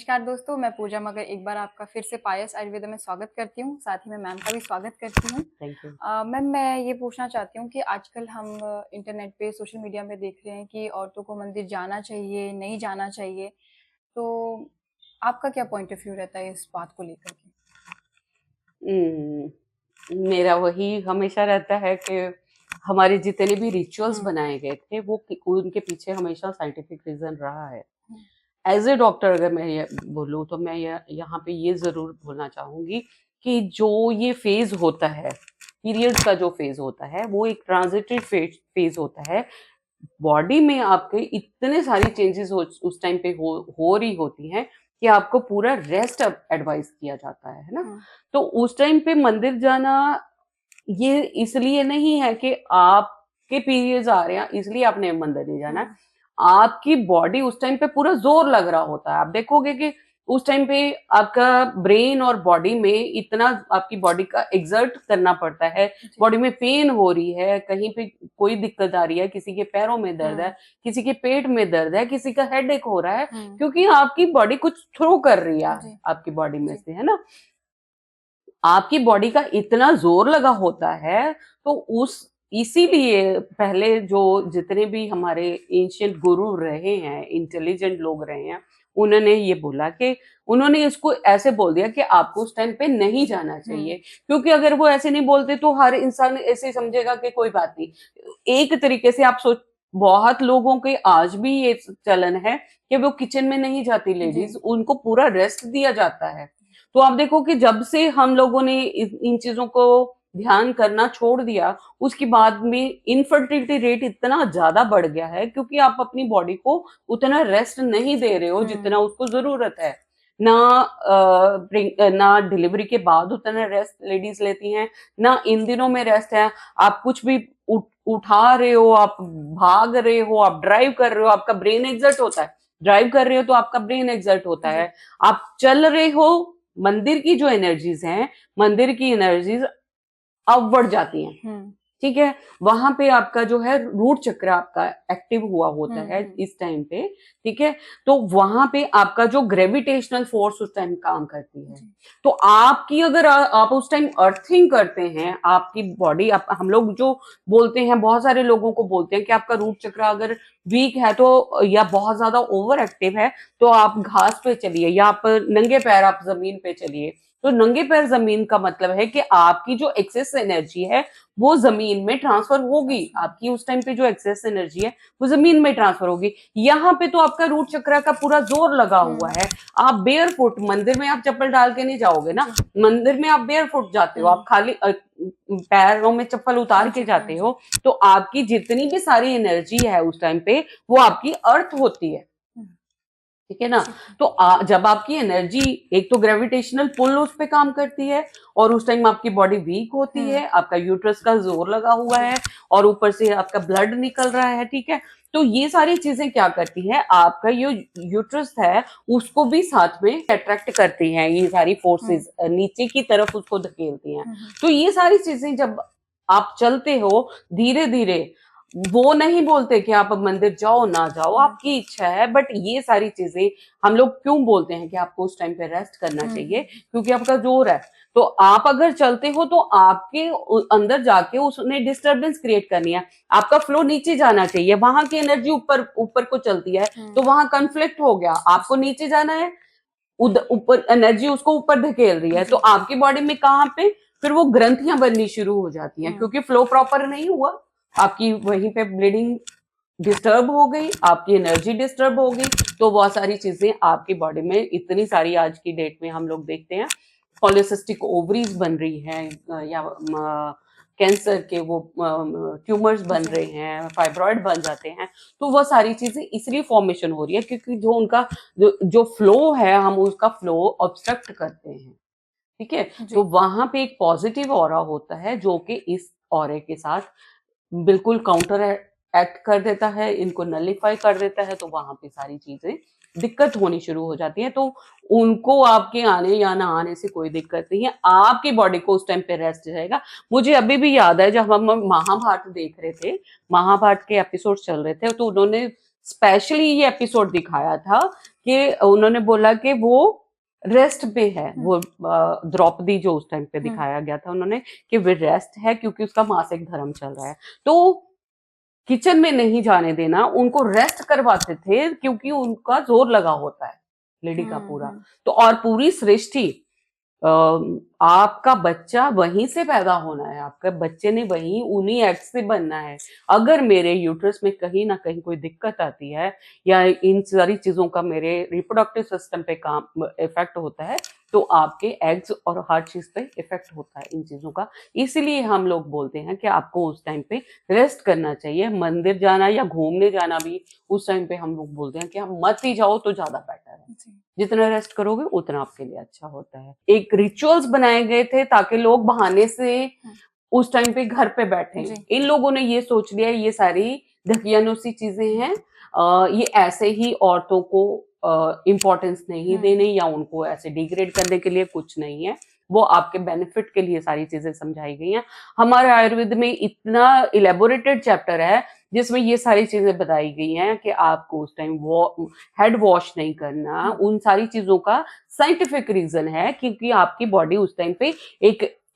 नमस्कार दोस्तों, मैं पूजा मगर एक बार आपका फिर से पायस आयुर्वेदा में स्वागत करती हूँ। साथ ही मैं मैम का भी स्वागत करती हूँ। Thank you. मैम मैं ये पूछना चाहती हूँ कि आजकल हम इंटरनेट पे, सोशल मीडिया में देख रहे हैं कि औरतों को मंदिर जाना चाहिए, नहीं जाना चाहिए। तो आपका क्या पॉइंट ऑफ व्यू रहता है इस बात को लेकर के? मेरा वही हमेशा रहता है कि हमारे जितने भी रिचुअल्स हुँ, बनाए गए थे वो उनके पीछे हमेशा साइंटिफिक रीजन रहा है। हुँ, एज ए डॉक्टर अगर मैं ये बोलूँ तो मैं यहाँ पे ये जरूर बोलना चाहूंगी कि जो ये फेज होता है, पीरियड का जो फेज होता है वो एक ट्रांजिटिव फेज होता है। बॉडी में आपके इतने सारी चेंजेस उस टाइम पे हो रही होती हैं कि आपको पूरा रेस्ट एडवाइस किया जाता है ना। हुँ, तो उस टाइम पे मंदिर जाना ये इसलिए नहीं है कि आपके पीरियड्स आ रहे हैं इसलिए आपने मंदिर नहीं जाना है। हुँ, आपकी बॉडी उस टाइम पे पूरा जोर लग रहा होता है। आप देखोगे कि उस टाइम पे आपका ब्रेन और बॉडी में इतना आपकी बॉडी का एक्सर्ट करना पड़ता है। जी, बॉडी में पेन हो रही है, कहीं पे कोई दिक्कत आ रही है, किसी के पैरों में दर्द है, हुँ, किसी के पेट में दर्द है, किसी का हेडेक हो रहा है, हुँ, क्योंकि आपकी बॉडी कुछ थ्रो कर रही है जी, आपकी बॉडी में जी, से, है ना। आपकी बॉडी का इतना जोर लगा होता है, तो उस इसीलिए पहले जो जितने भी हमारे एंशियंट गुरु रहे हैं, इंटेलिजेंट लोग रहे हैं, उन्होंने ये बोला कि उन्होंने इसको ऐसे बोल दिया कि आपको उस टाइम पे नहीं जाना हुँ, चाहिए। क्योंकि अगर वो ऐसे नहीं बोलते तो हर इंसान ऐसे समझेगा कि कोई बात नहीं। एक तरीके से आप सोच, बहुत लोगों के आज भी ये चलन है कि वो किचन में नहीं जाती जी, लेडीज, उनको पूरा रेस्ट दिया जाता है। तो आप देखो कि जब से हम लोगों ने इन चीजों को ध्यान करना छोड़ दिया, उसके बाद में इनफर्टिलिटी रेट इतना ज्यादा बढ़ गया है, क्योंकि आप अपनी बॉडी को उतना रेस्ट नहीं दे रहे हो हुँ, जितना उसको जरूरत है। ना ना डिलीवरी के बाद उतना रेस्ट लेडीज लेती हैं, ना इन दिनों में रेस्ट है। आप कुछ भी उठा रहे हो, आप भाग रहे हो, आप ड्राइव कर रहे हो, आपका ब्रेन एग्जर्ट होता है। ड्राइव कर रहे हो तो आपका ब्रेन एग्जर्ट होता जी, है। आप चल रहे हो, मंदिर की जो एनर्जीज हैं, मंदिर की एनर्जीज अपवर्ड जाती हैं। हुँ, ठीक है। वहां पे आपका जो है रूट चक्र आपका एक्टिव हुआ होता हुँ, है हुँ, इस टाइम पे। ठीक है। तो वहां पे आपका जो ग्रेविटेशनल फोर्स उस टाइम काम करती है। जी, तो आपकी अगर आप उस टाइम अर्थिंग करते हैं, आपकी बॉडी हम लोग जो बोलते हैं, बहुत सारे लोगों को बोलते हैं कि आपका रूट चक्र अगर वीक है तो, या बहुत ज्यादा ओवर एक्टिव है, तो आप घास पे चलिए या आप नंगे पैर आप जमीन पे चलिए। तो नंगे पैर जमीन का मतलब है कि आपकी जो एक्सेस एनर्जी है वो जमीन में ट्रांसफर होगी। ट्रांसफ़र आपकी उस टाइम पे जो एक्सेस एनर्जी है वो जमीन में ट्रांसफर होगी। यहाँ पे तो आपका रूट चक्र का पूरा जोर लगा हुआ हुँ, है। आप बेयर फुट मंदिर में आप चप्पल डाल के नहीं जाओगे ना। जी, मंदिर में आप बेयर फुट जाते हो, हुँ, आप खाली पैरों में चप्पल उतार हाँ के जी, हाँ जाते जी, हो। तो आपकी जितनी भी सारी एनर्जी है उस टाइम पे वो आपकी अर्थ होती है। हुँ, ठीक है ना। ठीक है, तो जब आपकी एनर्जी, एक तो ग्रेविटेशनल पुल उस पे काम करती है, और उस टाइम आपकी बॉडी वीक होती हुँ, है, आपका यूट्रस का जोर लगा हुआ जी, है, और ऊपर से आपका ब्लड निकल रहा है। ठीक है। तो ये सारी चीजें क्या करती है, आपका जो यूट्रस है उसको भी साथ में अट्रैक्ट करती हैं, ये सारी हुँ, फोर्सेस नीचे की तरफ उसको धकेलती हैं। हुँ, हुँ, तो ये सारी चीजें जब आप चलते हो धीरे धीरे, वो नहीं बोलते कि आप अब मंदिर जाओ ना जाओ, हुँ, आपकी इच्छा है, बट ये सारी चीजें हम लोग क्यों बोलते हैं कि आपको उस टाइम पे रेस्ट करना हुँ, चाहिए, हुँ, क्योंकि आपका जोर है। तो आप अगर चलते हो तो आपके अंदर जाके उसने डिस्टरबेंस क्रिएट करनी है। आपका फ्लो नीचे जाना चाहिए, वहां की एनर्जी ऊपर ऊपर को चलती है, हुँ, तो वहां कंफ्लिक्ट हो गया, आपको नीचे जाना है, ऊपर एनर्जी उसको ऊपर धकेल रही है, तो जी, आपकी बॉडी में कहाँ पे फिर वो ग्रंथियां बननी शुरू हो जाती हैं, हुँ, क्योंकि फ्लो प्रॉपर नहीं हुआ। आपकी वहीं पे ब्लीडिंग डिस्टर्ब हो गई, आपकी एनर्जी डिस्टर्ब हो गई। तो बहुत सारी चीजें आपकी बॉडी में, इतनी सारी आज की डेट में हम लोग देखते हैं, पॉलिसिस्टिक ओवरीज बन रही हैं, या कैंसर के वो ट्यूमर्स बन जी, रहे हैं, फाइब्रॉइड बन जाते हैं। तो वो सारी चीजें इसलिए फॉर्मेशन हो रही है क्योंकि जो उनका जो फ्लो है, हम उसका फ्लो ऑब्स्ट्रक्ट करते हैं। ठीक है। तो जी, वहां पे एक पॉजिटिव ऑरा होता है जो कि इस ऑरे के साथ बिल्कुल काउंटर एक्ट कर देता है, इनको नलिफाई कर देता है। तो वहां पे सारी चीजें दिक्कत होनी शुरू हो जाती है। तो उनको आपके आने या ना आने से कोई दिक्कत नहीं है, आपकी बॉडी को उस टाइम पे रेस्ट रहेगा। मुझे अभी भी याद है जब हम महाभारत देख रहे थे, महाभारत के एपिसोड चल रहे थे, तो उन्होंने स्पेशली ये एपिसोड दिखाया था कि उन्होंने बोला कि वो रेस्ट पे है, वो द्रौपदी जो उस टाइम पे दिखाया गया था उन्होंने कि वो रेस्ट है क्योंकि उसका मासिक धर्म चल रहा है। तो किचन में नहीं जाने देना, उनको रेस्ट करवाते थे क्योंकि उनका जोर लगा होता है लेडी का पूरा। तो और पूरी सृष्टि, आपका बच्चा वहीं से पैदा होना है, आपके बच्चे ने वहीं उन्हीं एग से बनना है। अगर मेरे यूट्रस में कहीं ना कहीं कोई दिक्कत आती है या इन सारी चीजों का मेरे रिप्रोडक्टिव सिस्टम पे काम इफेक्ट होता है, तो आपके एग्स और हर चीज पे इफेक्ट होता है इन चीजों का। इसीलिए हम लोग बोलते हैं कि आपको उस टाइम पे रेस्ट करना चाहिए। मंदिर जाना या घूमने जाना भी उस टाइम पे हम लोग बोलते हैं कि हम मत ही जाओ तो ज्यादा बेटर है। जितना रेस्ट करोगे उतना आपके लिए अच्छा होता है। एक रिचुअल्स बनाए गए थे ताकि लोग बहाने से उस टाइम पे घर पे बैठे। इन लोगों ने ये सोच लिया ये सारी ढकियानुसी चीजें हैं, ये ऐसे ही औरतों को इम्पोर्टेंस नहीं देने या उनको ऐसे डिग्रेड करने के लिए कुछ नहीं है, वो आपके बेनिफिट के लिए सारी चीजें समझाई गई हैं। हमारे आयुर्वेद में इतना इलेबोरेटेड चैप्टर है जिसमें ये सारी चीजें बताई गई हैं कि आपको उस टाइम हेड वॉश नहीं करना। उन सारी चीजों का साइंटिफिक रीजन है क्योंकि आपकी बॉडी उस टाइम पे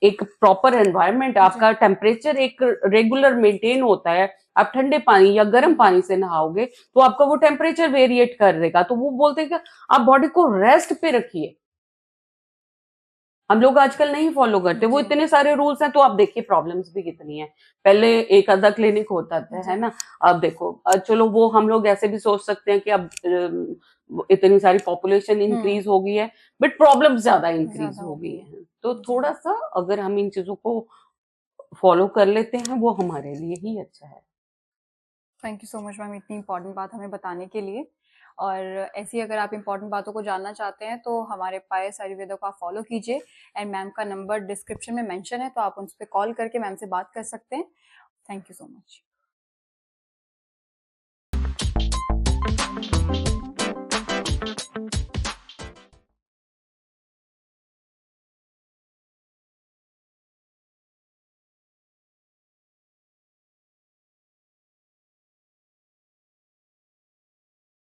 एक प्रॉपर एनवायरनमेंट, आपका टेम्परेचर एक रेगुलर मेंटेन होता है। आप ठंडे पानी या गर्म पानी से नहाओगे तो आपका वो टेम्परेचर वेरिएट कर देगा। तो वो बोलते हैं कि आप बॉडी को रेस्ट पे रखिए। हम लोग आजकल नहीं फॉलो करते, वो इतने सारे रूल्स हैं। तो आप देखिए प्रॉब्लम्स भी कितनी है। पहले एक आधा क्लिनिक होता था, है ना। अब देखो, चलो वो हम लोग ऐसे भी सोच सकते हैं कि अब इतनी सारी पॉपुलेशन इंक्रीज हो गई है, बट प्रॉब्लम ज्यादा इंक्रीज हो गई है। तो थोड़ा सा अगर हम इन चीजों को फॉलो कर लेते हैं वो हमारे लिए ही अच्छा है। Thank you so much ma'am, इतनी इंपॉर्टेंट बात हमें बताने के लिए। और ऐसी अगर आप इंपॉर्टेंट बातों को जानना चाहते हैं तो हमारे पास आयुर्वेदा को आप फॉलो कीजिए। एंड मैम का नंबर डिस्क्रिप्शन में मेंशन है, तो आप उन पर कॉल करके मैम से बात कर सकते हैं। Thank you so much.